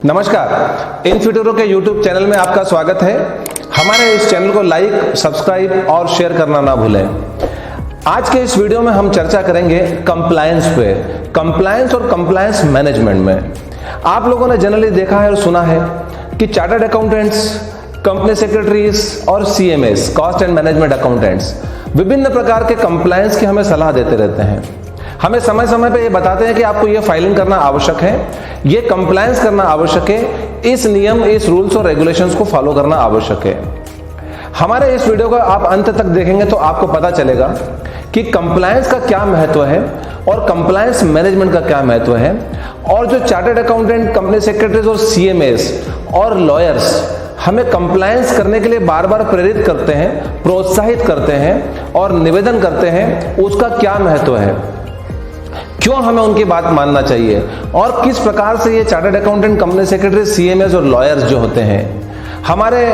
नमस्कार, इनफ्यूटुरो के YouTube channel में आपका स्वागत है। हमारे इस चैनल को लाइक, सब्सक्राइब और शेयर करना ना भूलें। आज के इस वीडियो में हम चर्चा करेंगे कंप्लायंस पे, कंप्लायंस और कंप्लायंस मैनेजमेंट में। आप लोगों ने जनरली देखा है और सुना है कि चार्टर्ड अकाउंटेंट्स, कंपनी सेक्रेटरीज और CMAs, cost and management accountants, विभिन्न प्रकार के कंप्लायंस की हमें सलाह देते रहते हैं। हमें समय समय पे ये बताते हैं कि आपको ये फाइलिंग करना आवश्यक है, ये कंप्लायंस करना आवश्यक है, इस नियम, इस रूल्स और रेगुलेशंस को फॉलो करना आवश्यक है। हमारे इस वीडियो को आप अंत तक देखेंगे तो आपको पता चलेगा कि कंप्लायंस का क्या महत्व है और कंप्लायंस मैनेजमेंट का क्या महत्व है, और जो चार्टर्ड अकाउंटेंट, कंपनी सेक्रेटरीज और CMAs और लॉयर्स हमें कंप्लायंस करने के लिए बार बार प्रेरित करते हैं, प्रोत्साहित करते हैं और निवेदन करते हैं, उसका क्या महत्व है, क्यों हमें उनकी बात मानना चाहिए और किस प्रकार से ये chartered accountant, company secretary, CMAs और लॉयर्स जो होते हैं हमारे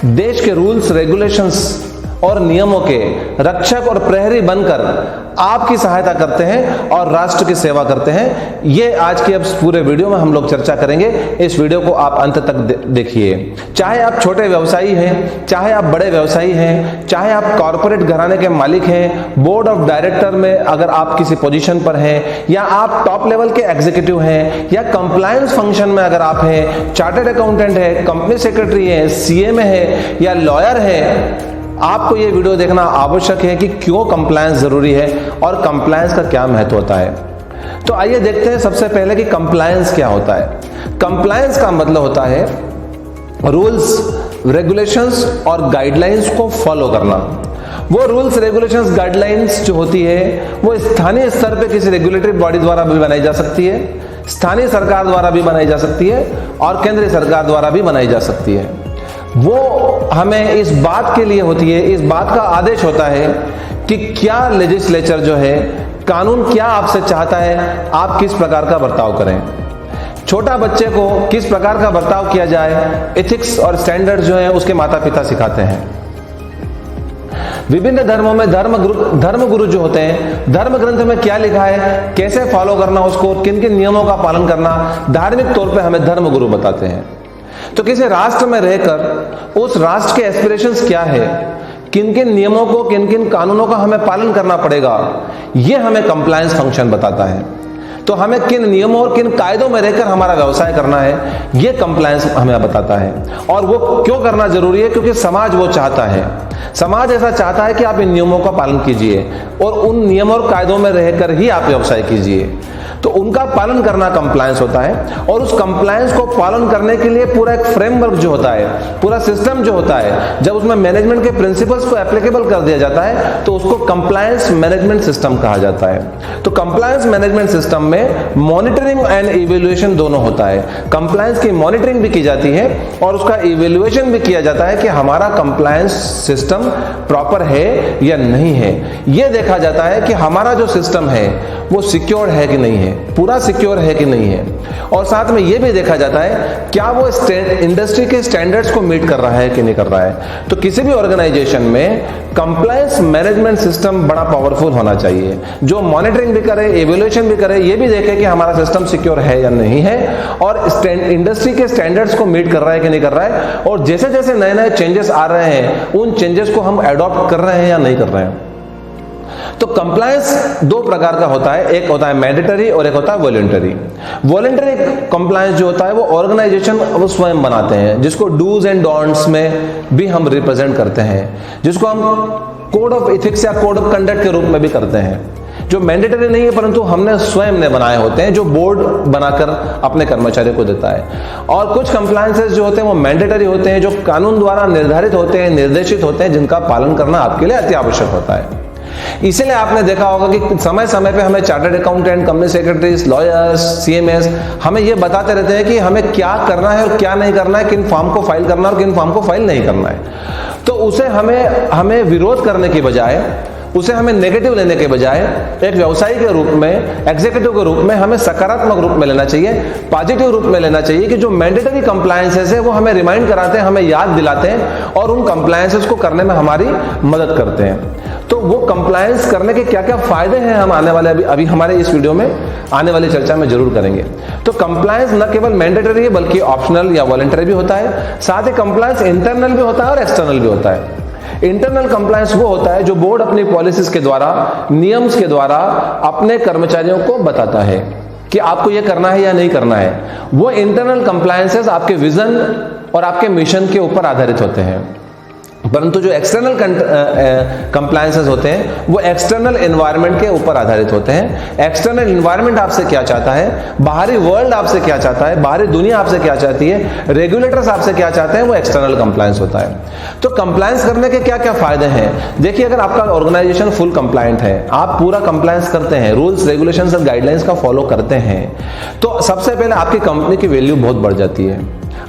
देश के रूल्स, रेगुलेशंस और नियमों के रक्षक और प्रहरी बनकर आपकी सहायता करते हैं और राष्ट्र की सेवा करते हैं। ये आज के अब पूरे वीडियो में हम लोग चर्चा करेंगे। इस वीडियो को आप अंत तक देखिए। चाहे आप छोटे व्यवसायी हैं, चाहे आप बड़े व्यवसायी हैं, चाहे आप कॉर्पोरेट घराने के मालिक हैं, बोर्ड ऑफ डायरेक्टर में अगर आप किसी पोजीशन पर हैं, या आप टॉप लेवल के एग्जीक्यूटिव हैं, या कंप्लायंस फंक्शन में अगर आप हैं, चार्टर्ड अकाउंटेंट है, कंपनी सेक्रेटरी है, CMA है या लॉयर है, आपको ये वीडियो देखना आवश्यक है कि क्यों कंप्लायंस जरूरी है और कंप्लायंस का क्या महत्व होता है। तो आइए देखते हैं सबसे पहले कि कंप्लायंस क्या होता है। कंप्लायंस का मतलब होता है रूल्स, रेगुलेशंस और गाइडलाइंस को फॉलो करना। वो रूल्स, रेगुलेशंस, गाइडलाइंस जो होती है वो स्थानीय स्तर पे किसी रेगुलेटरी बॉडी द्वारा भी बनाई जा सकती है, स्थानीय सरकार द्वारा भी बनाई जा सकती है और केंद्रीय सरकार द्वारा भी बनाई जा सकती है। वो हमें इस बात के लिए होती है, इस बात का आदेश होता है कि क्या लेजिस्लेचर जो है, कानून क्या आपसे चाहता है, आप किस प्रकार का बर्ताव करें। छोटा बच्चे को किस प्रकार का बर्ताव किया जाए, एथिक्स और स्टैंडर्ड जो है उसके माता पिता सिखाते हैं। विभिन्न धर्मों में धर्म गुरु जो होते हैं, धर्म ग्रंथ में क्या लिखा है, कैसे फॉलो करना उसको, किन किन नियमों का पालन करना, धार्मिक तौर पे हमें धर्म गुरु बताते हैं। तो किसी राष्ट्र में रहकर उस राष्ट्र के एस्पिरेशंस क्या है, किन किन नियमों को, किन किन कानूनों का हमें पालन करना पड़ेगा, ये हमें कंप्लायंस फंक्शन बताता है। तो हमें किन नियमों और किन कायदों में रहकर हमारा व्यवसाय करना है, ये कंप्लायंस हमें बताता है। और वो क्यों करना जरूरी है, क्योंकि समाज वो चाहता है, समाज ऐसा चाहता है कि आप इन नियमों का पालन कीजिए और उन नियमों और कायदों में रहकर ही आप व्यवसाय कीजिए। तो उनका पालन करना कंप्लायंस होता है। और उस कंप्लायंस को पालन करने के लिए पूरा एक फ्रेमवर्क जो होता है, पूरा सिस्टम जो होता है, जब उसमें मैनेजमेंट के प्रिंसिपल्स को एप्लीकेबल कर दिया जाता है तो उसको कंप्लायंस मैनेजमेंट सिस्टम कहा जाता है। तो कंप्लायंस मैनेजमेंट सिस्टम में मॉनिटरिंग एंड इवैल्यूएशन दोनों होता है। कंप्लायंस की मॉनिटरिंग भी की जाती है और उसका इवैल्यूएशन भी किया जाता है कि हमारा कंप्लायंस सिस्टम प्रॉपर है या नहीं है। यह देखा जाता है कि हमारा जो सिस्टम है वो सिक्योर है कि नहीं है, पूरा सिक्योर है कि नहीं है। और साथ में यह भी देखा जाता है क्या वो इंडस्ट्री के स्टैंडर्ड्स को मीट कर रहा है कि नहीं कर रहा है। तो किसी भी ऑर्गेनाइजेशन में कंप्लायंस मैनेजमेंट सिस्टम बड़ा पावरफुल होना चाहिए, जो मॉनिटरिंग भी करे, इवैल्यूएशन भी करे, ये भी देखे कि हमारा सिस्टम सिक्योर है या नहीं है और इंडस्ट्री के स्टैंडर्ड्स को मीट कर रहा है कि नहीं कर रहा है। और जैसे जैसे नए नए चेंजेस आ रहे हैं उन चेंजेस को हम अडॉप्ट कर रहे हैं या नहीं कर रहे हैं। तो कंप्लायंस दो प्रकार का होता है, एक होता है मैंडेटरी और एक होता है वॉलंटरी। वॉलंटरी कंप्लायंस जो होता है वो ऑर्गेनाइजेशन वो स्वयं बनाते हैं, जिसको डूज एंड डोंट्स में भी हम रिप्रेजेंट करते हैं, जिसको हम कोड ऑफ एथिक्स या कोड ऑफ कंडक्ट के रूप में भी करते हैं। जो मैंडेटरी नहीं है परंतु हमने स्वयं ने बनाए होते हैं, जो बोर्ड बनाकर अपने कर्मचारियों को देता है। और कुछ कंप्लायंसेस जो होते हैं वो मैंडेटरी होते हैं, जो कानून द्वारा निर्धारित होते हैं, निर्देशित होते हैं, जिनका पालन करना आपके लिए अति आवश्यक होता है। इसीलिए आपने देखा होगा कि समय समय पे हमें chartered accountant, company secretaries, lawyers, CMAs हमें ये बताते रहते हैं कि हमें क्या करना है और क्या नहीं करना है, किन फॉर्म को फाइल करना है और किन फॉर्म को फाइल नहीं करना है। तो उसे हमें विरोध करने की बजाय, उसे हमें नेगेटिव लेने के बजाय एक व्यवसायी के रूप में, एग्जीक्यूटिव के रूप में हमें सकारात्मक रूप में लेना चाहिए, पॉजिटिव रूप में लेना चाहिए कि जो मैंडेटरी कंप्लायंसेस है वो हमें रिमाइंड कराते हैं, हमें याद दिलाते हैं और उन कंप्लायंसेस को करने में हमारी मदद करते हैं। तो वो कंप्लायंस करने के क्या क्या फायदे हैं हम आने वाले अभी हमारे इस वीडियो में आने वाली चर्चा में जरूर करेंगे। तो कंप्लायंस न केवल मैंडेटरी है बल्कि ऑप्शनल या वॉलंटरी भी होता है। साथ ही कंप्लायंस इंटरनल भी होता है और एक्सटर्नल भी होता है। इंटरनल कंप्लायंस वो होता है जो बोर्ड अपनी पॉलिसीज के द्वारा, नियम्स के द्वारा अपने कर्मचारियों को बताता है कि आपको ये करना है या नहीं करना है। वो इंटरनल कंप्लायंसेस आपके विजन और आपके मिशन के ऊपर आधारित होते हैं। परंतु जो एक्सटर्नल कंप्लायंसेस होते हैं वो एक्सटर्नल एनवायरनमेंट के ऊपर आधारित होते हैं। एक्सटर्नल एनवायरनमेंट आपसे क्या चाहता है, बाहरी वर्ल्ड आपसे क्या चाहता है, बाहरी दुनिया आपसे क्या चाहती है, रेगुलेटर्स आपसे क्या चाहते हैं, वो एक्सटर्नल कंप्लायंस होता है। तो कंप्लायंस करने के क्या क्या फायदे हैं? देखिए, अगर आपका ऑर्गेनाइजेशन फुल कंप्लायंट है, आप पूरा कंप्लायंस करते हैं, रूल्स रेगुलेशंस और गाइडलाइंस का फॉलो करते हैं, तो सबसे पहले आपकी कंपनी की वैल्यू बहुत बढ़ जाती है।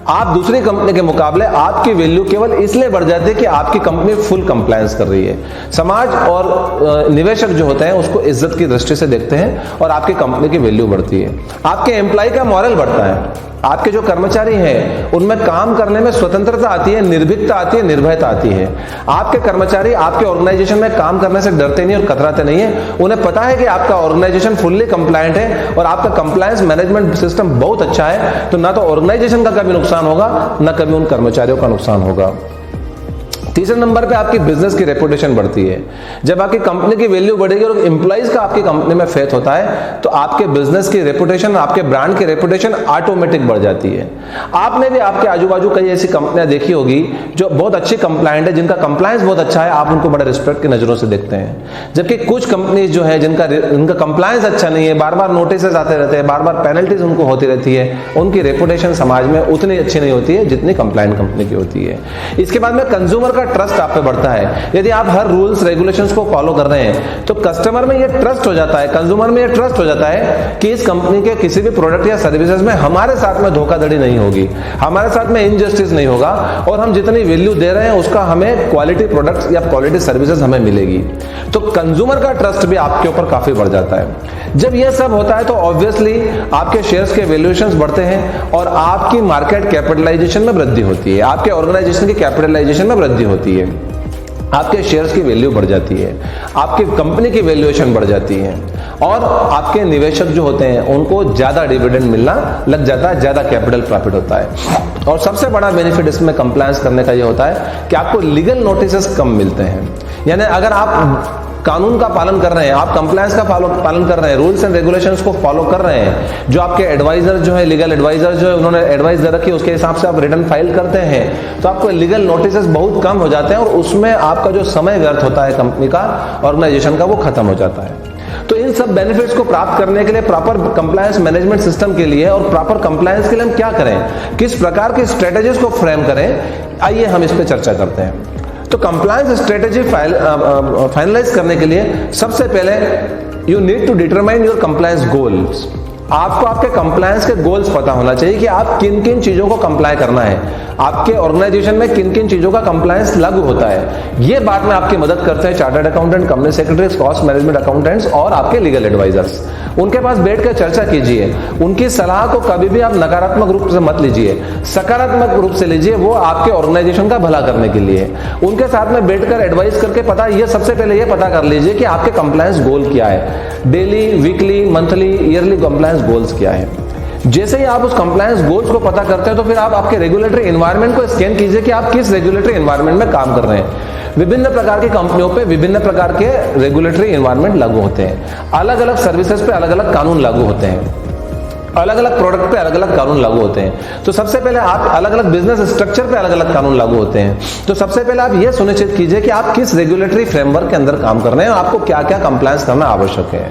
आप दूसरी कंपनी के मुकाबले आपकी वैल्यू केवल इसलिए बढ़ जाती है कि आपकी कंपनी फुल कंप्लायंस कर रही है। समाज और निवेशक जो होते हैं उसको इज्जत की दृष्टि से देखते हैं और आपकी कंपनी की वैल्यू बढ़ती है। आपके एम्प्लॉय का मॉरल बढ़ता है। आपके जो कर्मचारी हैं उनमें काम करने में स्वतंत्रता आती है, निर्भीकता आती है, निर्भयता आती है। आपके कर्मचारी आपके ऑर्गेनाइजेशन में काम करने से डरते नहीं और कतराते नहीं है। उन्हें पता है कि आपका ऑर्गेनाइजेशन फुल्ली कंप्लायंट है और आपका कंप्लायंस मैनेजमेंट सिस्टम बहुत अच्छा है। तो ना तो ऑर्गेनाइजेशन का कभी नुकसान होगा, ना कभी उन कर्मचारियों का नुकसान होगा। तीसरे नंबर पे आपकी बिजनेस की रेपुटेशन बढ़ती है। जब आपकी कंपनी की वैल्यू बढ़ेगी और एम्प्लॉइज का आपकी कंपनी में फेथ होता है तो आपके बिजनेस की रेपुटेशन, आपके ब्रांड की रेपुटेशन ऑटोमेटिक बढ़ जाती है। आपने भी आपके आजू बाजू कई ऐसी कंपनियां देखी होगी जो बहुत अच्छी कंप्लायंट है, जिनका कंप्लायंस बहुत अच्छा है, आप उनको बड़े रिस्पेक्ट की नजरों से देखते हैं। जबकि कुछ कंपनीज जो है जिनका कंप्लायंस अच्छा नहीं है, बार बार नोटिस आते रहते हैं, बार बार पेनल्टीज उनको होती रहती है, उनकी रेपुटेशन समाज में उतनी अच्छी नहीं होती है जितनी कंप्लायंट कंपनी की होती है। इसके बाद में कंज्यूमर का ट्रस्ट आप पे बढ़ता है। यदि आप हर रूल्स रेगुलेशंस को फॉलो कर रहे हैं तो कस्टमर में ये ट्रस्ट हो जाता है, कंज्यूमर में ये ट्रस्ट हो जाता है कि इस कंपनी के किसी भी प्रोडक्ट या सर्विसेज में हमारे साथ में धोखाधड़ी नहीं होगी, हमारे साथ में इनजस्टिस नहीं होगा और हम जितनी वैल्यू दे रहे हैं उसका हमें क्वालिटी प्रोडक्ट्स या क्वालिटी सर्विसेज हमें मिलेगी। तो कंज्यूमर का ट्रस्ट भी आपके ऊपर काफी बढ़ जाता है। जब यह सब होता है तो ऑब्वियसली आपके शेयर्स के वैल्यूएशंस बढ़ते हैं और आपकी मार्केट कैपिटलाइजेशन में वृद्धि होती है, आपके ऑर्गेनाइजेशन की कैपिटलाइजेशन में वृद्धि होती है, आपके शेयर्स की वैल्यू बढ़ जाती है, आपकी कंपनी की वैल्यूएशन बढ़ जाती है और आपके निवेशक जो होते हैं उनको ज्यादा डिविडेंड मिलना लग जाता है, ज्यादा कैपिटल प्रॉफिट होता है। और सबसे बड़ा बेनिफिट इसमें कंप्लायंस करने का ये होता है कि आपको लीगल नोटिसेस कम मिलते हैं। यानी अगर आप कानून का पालन कर रहे हैं, आप कंप्लायंस का पालन कर रहे हैं, रूल्स एंड रेगुलेशंस को फॉलो कर रहे हैं, जो आपके एडवाइजर जो है, लीगल एडवाइजर जो है, उन्होंने एडवाइस दे रखी है, उसके हिसाब से आप रिटर्न फाइल करते हैं, तो आपको लीगल नोटिसेस बहुत कम हो जाते हैं और उसमें आपका जो समय व्यर्थ होता है कंपनी का, ऑर्गेनाइजेशन का, वो खत्म हो जाता है। तो इन सब बेनिफिट्स को प्राप्त करने के लिए, प्रॉपर कंप्लायंस मैनेजमेंट सिस्टम के लिए और प्रॉपर कंप्लायंस के लिए हम क्या करें, किस प्रकार की स्ट्रेटेजीज को फ्रेम करें, आइए हम इस पर चर्चा करते हैं। तो कंप्लायंस स्ट्रेटेजी फाइनलाइज करने के लिए सबसे पहले you need to determine your compliance goals. आपको आपके कंप्लायंस के गोल्स पता होना चाहिए कि आप किन किन चीजों को कंप्लाई करना है, आपके ऑर्गेनाइजेशन में किन किन चीजों का कंप्लायंस लागू होता है। ये बात में आपकी मदद करते हैं chartered accountant, company secretaries, cost management accountants और आपके लीगल एडवाइजर्स। उनके पास बैठकर चर्चा कीजिए, उनकी सलाह को कभी भी आप नकारात्मक रूप से मत लीजिए, सकारात्मक रूप से लीजिए, वो आपके ऑर्गेनाइजेशन का भला करने के लिए। उनके साथ में बैठकर एडवाइस करके ये सबसे पहले ये पता कर लीजिए कि आपके कंप्लायंस गोल क्या है, daily, weekly, monthly, yearly compliance goals क्या है। जैसे ही आप उस कंप्लायंस गोल्स को पता करते हैं तो फिर आप आपके रेगुलेटरी एनवायरनमेंट को स्कैन कीजिए कि आप किस रेगुलेटरी एनवायरनमेंट में काम कर रहे हैं। विभिन्न प्रकार की कंपनियों पे विभिन्न प्रकार के रेगुलेटरी एनवायरनमेंट लागू होते हैं, अलग अलग सर्विसेज पे अलग अलग कानून लागू होते हैं, अलग अलग प्रोडक्ट पे अलग अलग कानून लागू होते हैं। तो सबसे पहले आप अलग अलग बिजनेस स्ट्रक्चर पे अलग अलग कानून लागू होते हैं। तो सबसे पहले आप यह सुनिश्चित कीजिए कि आप किस रेगुलेटरी फ्रेमवर्क के अंदर काम कर रहे हैं और आपको क्या क्या कंप्लायंस करना आवश्यक है।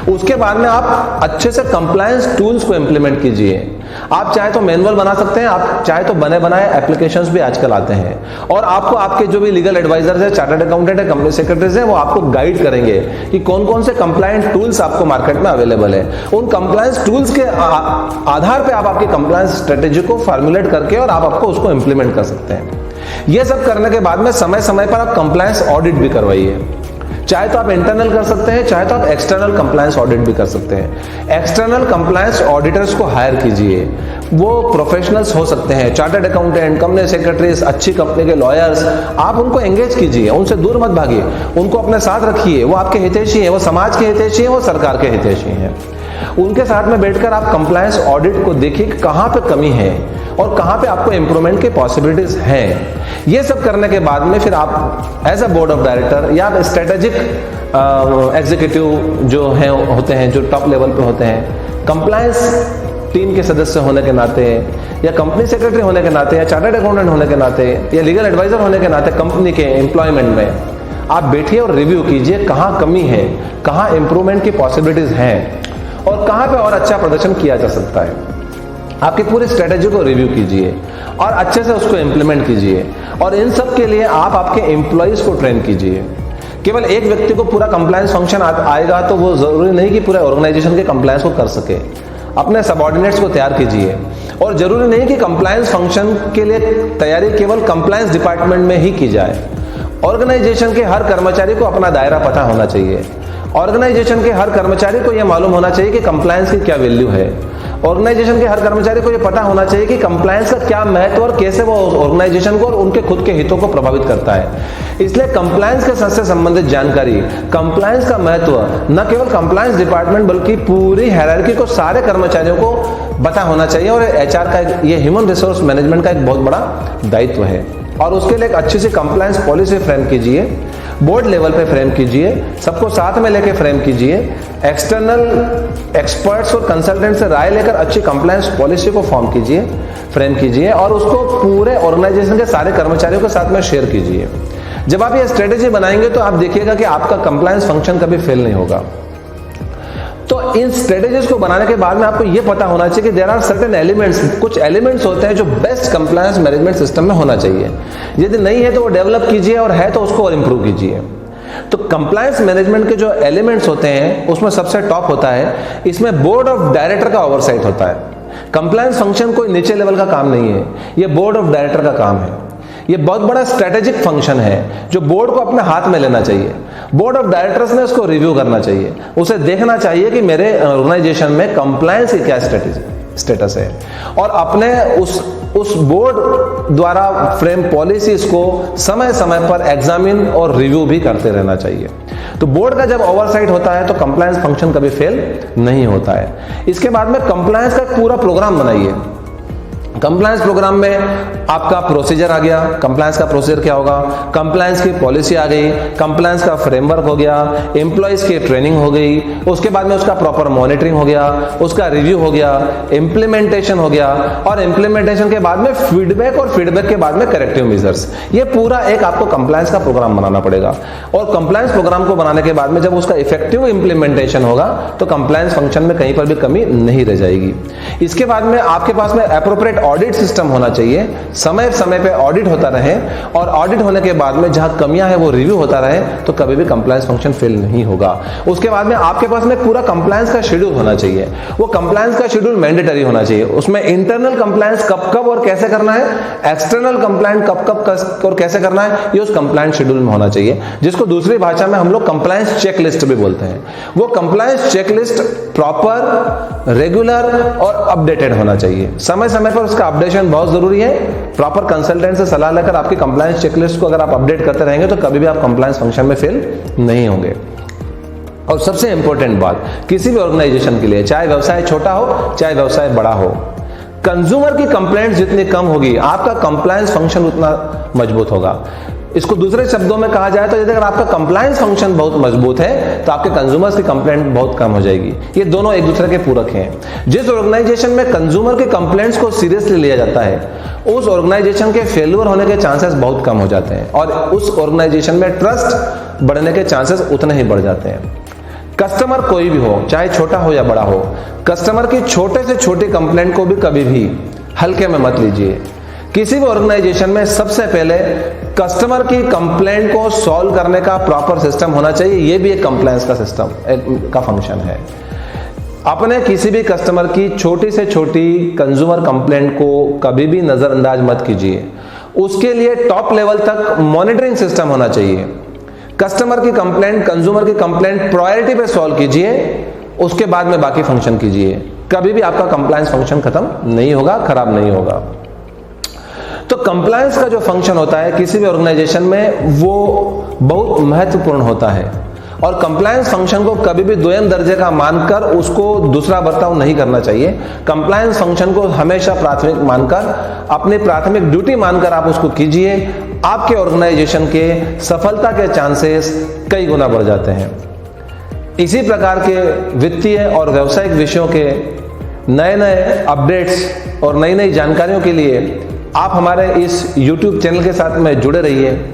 उसके बाद में आप अच्छे से कंप्लायंस टूल्स को इंप्लीमेंट कीजिए। आप चाहे तो मैनुअल बना सकते हैं, आप चाहे तो बने बनाए एप्लीकेशंस भी आजकल आते हैं और आपको आपके जो भी लीगल एडवाइजर्स है, चार्टर्ड अकाउंटेंट है, कंपनी सेक्रेटरीज है, वो आपको गाइड करेंगे कि कौन कौन से कंप्लायंट टूल्स आपको मार्केट में अवेलेबल है। उन कंप्लायंस टूल्स के आधार पे आप आपकी कंप्लायंस स्ट्रेटेजी को फॉर्मुलेट करके और आप आपको उसको इंप्लीमेंट कर सकते हैं। यह सब करने के बाद में समय समय पर आप कंप्लायंस ऑडिट भी करवाइए। चाहे तो आप इंटरनल कर सकते हैं, चाहे तो आप एक्सटर्नल कंप्लायंस ऑडिट भी कर सकते हैं। एक्सटर्नल कंप्लायंस ऑडिटर्स को हायर कीजिए, वो प्रोफेशनल्स हो सकते हैं, चार्टर्ड अकाउंटेंट, कंपनी सेक्रेटरीज, अच्छी कंपनी के लॉयर्स, आप उनको एंगेज कीजिए, उनसे दूर मत भागिए, उनको अपने साथ रखिए। वो आपके हितैषी हैं, वो समाज के हितैषी हैं, वो सरकार के हितैषी हैं। उनके साथ में बैठकर आप कंप्लायंस ऑडिट को देखिए कि कहां पे कमी है और कहां पे आपको इंप्रूवमेंट की पॉसिबिलिटीज हैं। ये सब करने के बाद में फिर आप as a board of director या स्ट्रेटेजिक एग्जीक्यूटिव जो हैं होते हैं, जो टॉप लेवल पे होते हैं, कंप्लायंस टीम के सदस्य होने के नाते या कंपनी सेक्रेटरी होने के नाते या चार्टर्ड अकाउंटेंट होने के नाते या लीगल एडवाइजर होने के नाते कंपनी के एम्प्लॉयमेंट में आप बैठिए और रिव्यू कीजिए कहां कमी है, कहां इंप्रूवमेंट की पॉसिबिलिटीज हैं और कहां पे और अच्छा प्रदर्शन किया जा सकता है। आपकी पूरी स्ट्रेटेजी को रिव्यू कीजिए और अच्छे से उसको इंप्लीमेंट कीजिए और इन सब के लिए आप आपके एम्प्लॉयज को ट्रेन कीजिए। केवल एक व्यक्ति को पूरा कंप्लायंस फंक्शन आएगा तो वो जरूरी नहीं कि पूरे ऑर्गेनाइजेशन के कंप्लायंस को कर सके। अपने सबऑर्डिनेट्स को तैयार कीजिए और जरूरी नहीं कि कंप्लायंस फंक्शन के लिए तैयारी केवल कंप्लायंस डिपार्टमेंट में ही की जाए। ऑर्गेनाइजेशन के हर कर्मचारी को अपना दायरा पता होना चाहिए। ऑर्गेनाइजेशन के हर कर्मचारी को यह मालूम होना चाहिए कि कंप्लायंस की क्या वैल्यू है। ऑर्गेनाइजेशन के हर कर्मचारी को यह पता होना चाहिए कि कंप्लायंस का क्या महत्व और कैसे वो ऑर्गेनाइजेशन को और उनके खुद के हितों को प्रभावित करता है। इसलिए कंप्लायंस के से संबंधित जानकारी, कंप्लायंस का महत्व न केवल कंप्लायंस डिपार्टमेंट बल्कि पूरी हायरार्की को, सारे कर्मचारियों को पता होना चाहिए। और एचआर का ये ह्यूमन रिसोर्स मैनेजमेंट का एक बहुत बड़ा दायित्व है और उसके लिए एक अच्छी सी कंप्लायंस पॉलिसी फ्रेम कीजिए, बोर्ड लेवल पे फ्रेम कीजिए, सबको साथ में लेके फ्रेम कीजिए, एक्सटर्नल एक्सपर्ट्स और कंसल्टेंट से राय लेकर अच्छी कंप्लायंस पॉलिसी को फॉर्म कीजिए, फ्रेम कीजिए और उसको पूरे ऑर्गेनाइजेशन के सारे कर्मचारियों के साथ में शेयर कीजिए। जब आप ये स्ट्रेटेजी बनाएंगे तो आप देखिएगा कि आपका कंप्लायंस फंक्शन कभी फेल नहीं होगा। तो इन स्ट्रेटेजीज को बनाने के बाद में आपको यह पता होना चाहिए कि देयर आर सर्टेन एलिमेंट्स, कुछ एलिमेंट्स होते हैं जो बेस्ट कंप्लायंस मैनेजमेंट सिस्टम में होना चाहिए। यदि नहीं है तो वो डेवलप कीजिए और है तो उसको और इंप्रूव कीजिए। तो कंप्लायंस मैनेजमेंट के जो एलिमेंट्स होते हैं उसमें सबसे टॉप होता है, इसमें बोर्ड ऑफ डायरेक्टर का ओवरसाइट होता है। कंप्लायंस फंक्शन कोई नीचे लेवल का काम नहीं है, यह बोर्ड ऑफ डायरेक्टर का काम है। ये बहुत बड़ा स्ट्रेटेजिक फंक्शन है जो बोर्ड को अपने हाथ में लेना चाहिए। बोर्ड ऑफ डायरेक्टर्स ने उसको रिव्यू करना चाहिए, उसे देखना चाहिए कि मेरे ऑर्गेनाइजेशन में कंप्लायंस की क्या स्टेटस है और अपने उस बोर्ड द्वारा फ्रेम पॉलिसीज को समय समय पर एग्जामिन और रिव्यू भी करते रहना चाहिए। तो बोर्ड का जब ओवरसाइट होता है तो कंप्लायंस फंक्शन कभी फेल नहीं होता है। इसके बाद में कंप्लायंस का पूरा प्रोग्राम बनाइए। कंप्लायंस प्रोग्राम में आपका प्रोसीजर आ गया, कंप्लायंस का प्रोसीजर क्या होगा, कंप्लायंस की पॉलिसी आ गई, कंप्लायंस का फ्रेमवर्क हो गया, एम्प्लॉयज की ट्रेनिंग हो गई, उसके बाद में उसका प्रॉपर मॉनिटरिंग हो गया, उसका रिव्यू हो गया, इंप्लीमेंटेशन हो गया और इंप्लीमेंटेशन के बाद में फीडबैक और फीडबैक के बाद में करेक्टिव मेजर्स। ये पूरा एक आपको कंप्लायंस का प्रोग्राम बनाना पड़ेगा और कंप्लायंस प्रोग्राम को बनाने के बाद में जब उसका इफेक्टिव इंप्लीमेंटेशन होगा तो कंप्लायंस फंक्शन में कहीं पर भी कमी नहीं रह जाएगी। इसके बाद में आपके पास में एप्रोप्रिएट ऑडिट सिस्टम होना चाहिए, समय समय पे ऑडिट होता रहे और ऑडिट होने के बाद में जहां कमियां है वो रिव्यू होता रहे तो कभी भी कंप्लायंस फंक्शन फेल नहीं होगा। उसके बाद में आपके पास में पूरा कंप्लायंस का शेड्यूल होना चाहिए। वो कंप्लायंस का शेड्यूल मैंडेटरी होना चाहिए। उसमें इंटरनल कंप्लायंस कब कब और कैसे करना है, एक्सटर्नल कंप्लायंस कब कब और कैसे करना है, ये उस कंप्लायंस शेड्यूल में होना चाहिए, जिसको दूसरी भाषा में हम लोग कंप्लायंस चेकलिस्ट भी बोलते हैं। वो कंप्लायंस चेकलिस्ट प्रॉपर, रेगुलर और अपडेटेड होना चाहिए। समय समय पर उसका अपडेशन बहुत जरूरी है। प्रॉपर कंसल्टेंट से सलाह लेकर आपकी कंप्लायंस चेकलिस्ट को अगर आप अपडेट करते रहेंगे तो कभी भी आप कंप्लायंस फंक्शन में फेल नहीं होंगे। और सबसे इंपॉर्टेंट बात, किसी भी ऑर्गेनाइजेशन के लिए, चाहे व्यवसाय छोटा हो चाहे व्यवसाय बड़ा हो, कंज्यूमर की कंप्लेंट जितनी कम होगी आपका कंप्लायंस फंक्शन उतना मजबूत होगा। इसको दूसरे शब्दों में कहा जाए तो यदि अगर आपका कंप्लायंस फंक्शन बहुत मजबूत है तो आपके कंज्यूमर्स की कंप्लेंट बहुत कम हो जाएगी। ये दोनों एक दूसरे के पूरक हैं। जिस ऑर्गेनाइजेशन में कंज्यूमर के कंप्लेंट्स को सीरियसली लिया जाता है उस ऑर्गेनाइजेशन के फेल्यूर होने के चांसेस बहुत कम हो जाते हैं और उस ऑर्गेनाइजेशन में ट्रस्ट बढ़ने के चांसेस उतने ही बढ़ जाते हैं। कस्टमर कोई भी हो, चाहे छोटा हो या बड़ा हो, कस्टमर की छोटे से छोटी कंप्लेंट को भी कभी भी हल्के में मत लीजिए। किसी भी ऑर्गेनाइजेशन में सबसे पहले कस्टमर की कंप्लेंट को सॉल्व करने का प्रॉपर सिस्टम होना चाहिए। यह भी एक कंप्लायंस का सिस्टम का फंक्शन है। अपने किसी भी कस्टमर की छोटी से छोटी कंज्यूमर कंप्लेंट को कभी भी नजरअंदाज मत कीजिए। उसके लिए टॉप लेवल तक मॉनिटरिंग सिस्टम होना चाहिए। कस्टमर की कंप्लेंट, कंज्यूमर की कंप्लेंट प्रायोरिटी पे सॉल्व कीजिए, उसके बाद में बाकी फंक्शन कीजिए। कभी भी आपका कंप्लायंस फंक्शन खत्म नहीं होगा, खराब नहीं होगा। तो कंप्लायंस का जो फंक्शन होता है किसी भी ऑर्गेनाइजेशन में, वो बहुत महत्वपूर्ण होता है। और कंप्लायंस फंक्शन को कभी भी द्वितीय दर्जे का मानकर उसको दूसरा बर्ताव नहीं करना चाहिए। कंप्लायंस फंक्शन को हमेशा प्राथमिक मानकर, अपनी प्राथमिक ड्यूटी मानकर आप उसको कीजिए। आपके ऑर्गेनाइजेशन के सफलता के चांसेस कई गुना बढ़ जाते हैं। इसी प्रकार के वित्तीय और व्यावसायिक विषयों के नए नए अपडेट्स और नई नई जानकारियों के लिए आप हमारे इस YouTube चैनल के साथ में जुड़े रहिए।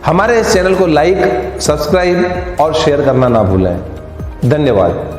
हमारे इस चैनल को लाइक, सब्सक्राइब और शेयर करना ना भूलें। धन्यवाद।